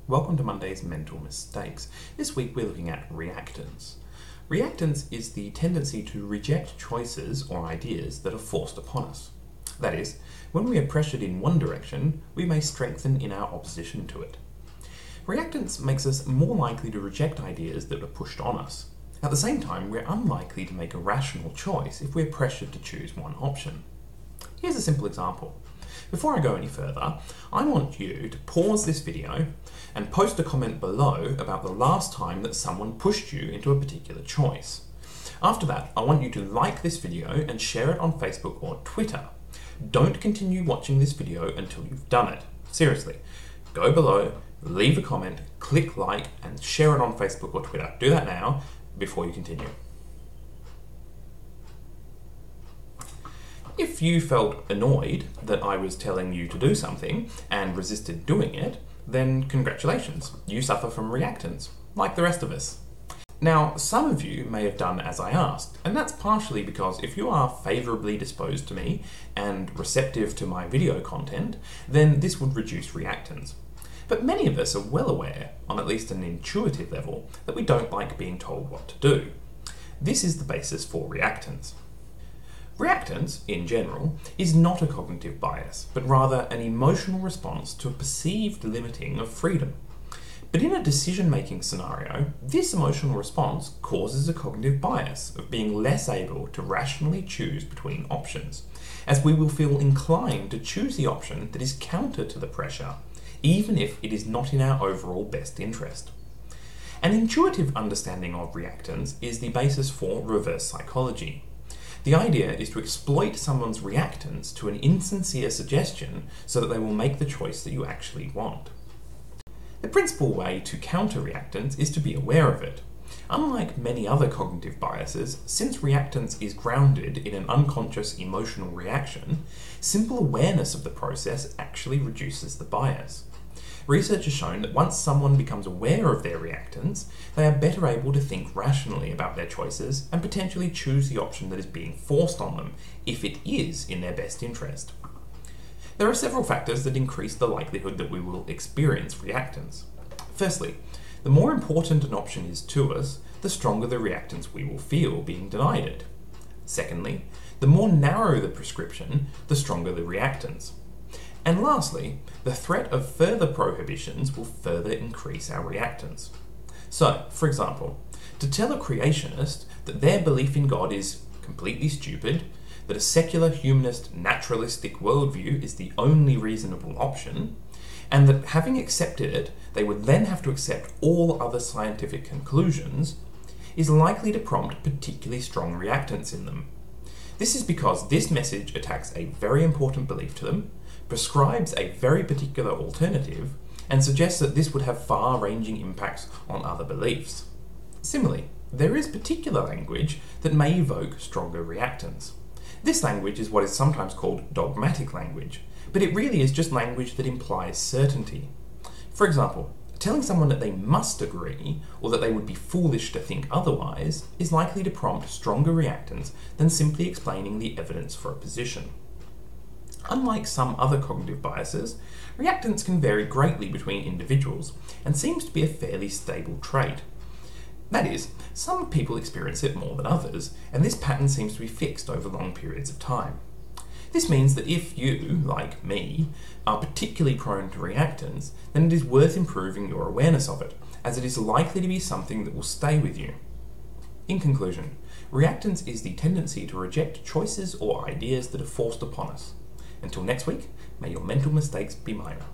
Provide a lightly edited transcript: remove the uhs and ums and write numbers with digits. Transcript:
Welcome to Monday's Mental Mistakes. This week we're looking at reactance. Reactance is the tendency to reject choices or ideas that are forced upon us. That is, when we are pressured in one direction, we may strengthen in our opposition to it. Reactance makes us more likely to reject ideas that are pushed on us. At the same time, we're unlikely to make a rational choice if we're pressured to choose one option. Here's a simple example. Before I go any further, I want you to pause this video and post a comment below about the last time that someone pushed you into a particular choice. After that, I want you to like this video and share it on Facebook or Twitter. Don't continue watching this video until you've done it. Seriously, go below, leave a comment, click like, and share it on Facebook or Twitter. Do that now before you continue. If you felt annoyed that I was telling you to do something and resisted doing it, then congratulations, you suffer from reactance, like the rest of us. Now, some of you may have done as I asked, and that's partially because if you are favourably disposed to me and receptive to my video content, then this would reduce reactance. But many of us are well aware, on at least an intuitive level, that we don't like being told what to do. This is the basis for reactance. Reactance, in general, is not a cognitive bias, but rather an emotional response to a perceived limiting of freedom. But in a decision-making scenario, this emotional response causes a cognitive bias of being less able to rationally choose between options, as we will feel inclined to choose the option that is counter to the pressure, even if it is not in our overall best interest. An intuitive understanding of reactance is the basis for reverse psychology. The idea is to exploit someone's reactance to an insincere suggestion so that they will make the choice that you actually want. The principal way to counter reactance is to be aware of it. Unlike many other cognitive biases, since reactance is grounded in an unconscious emotional reaction, simple awareness of the process actually reduces the bias. Research has shown that once someone becomes aware of their reactance, they are better able to think rationally about their choices and potentially choose the option that is being forced on them, if it is in their best interest. There are several factors that increase the likelihood that we will experience reactance. Firstly, the more important an option is to us, the stronger the reactance we will feel being denied it. Secondly, the more narrow the prescription, the stronger the reactance. And lastly, the threat of further prohibitions will further increase our reactance. So, for example, to tell a creationist that their belief in God is completely stupid, that a secular, humanist, naturalistic worldview is the only reasonable option, and that having accepted it, they would then have to accept all other scientific conclusions, is likely to prompt particularly strong reactance in them. This is because this message attacks a very important belief to them, prescribes a very particular alternative, and suggests that this would have far-ranging impacts on other beliefs. Similarly, there is particular language that may evoke stronger reactance. This language is what is sometimes called dogmatic language, but it really is just language that implies certainty. For example, telling someone that they must agree, or that they would be foolish to think otherwise, is likely to prompt stronger reactance than simply explaining the evidence for a position. Unlike some other cognitive biases, reactance can vary greatly between individuals and seems to be a fairly stable trait. That is, some people experience it more than others, and this pattern seems to be fixed over long periods of time. This means that if you, like me, are particularly prone to reactance, then it is worth improving your awareness of it, as it is likely to be something that will stay with you. In conclusion, reactance is the tendency to reject choices or ideas that are forced upon us. Until next week, may your mental mistakes be minor.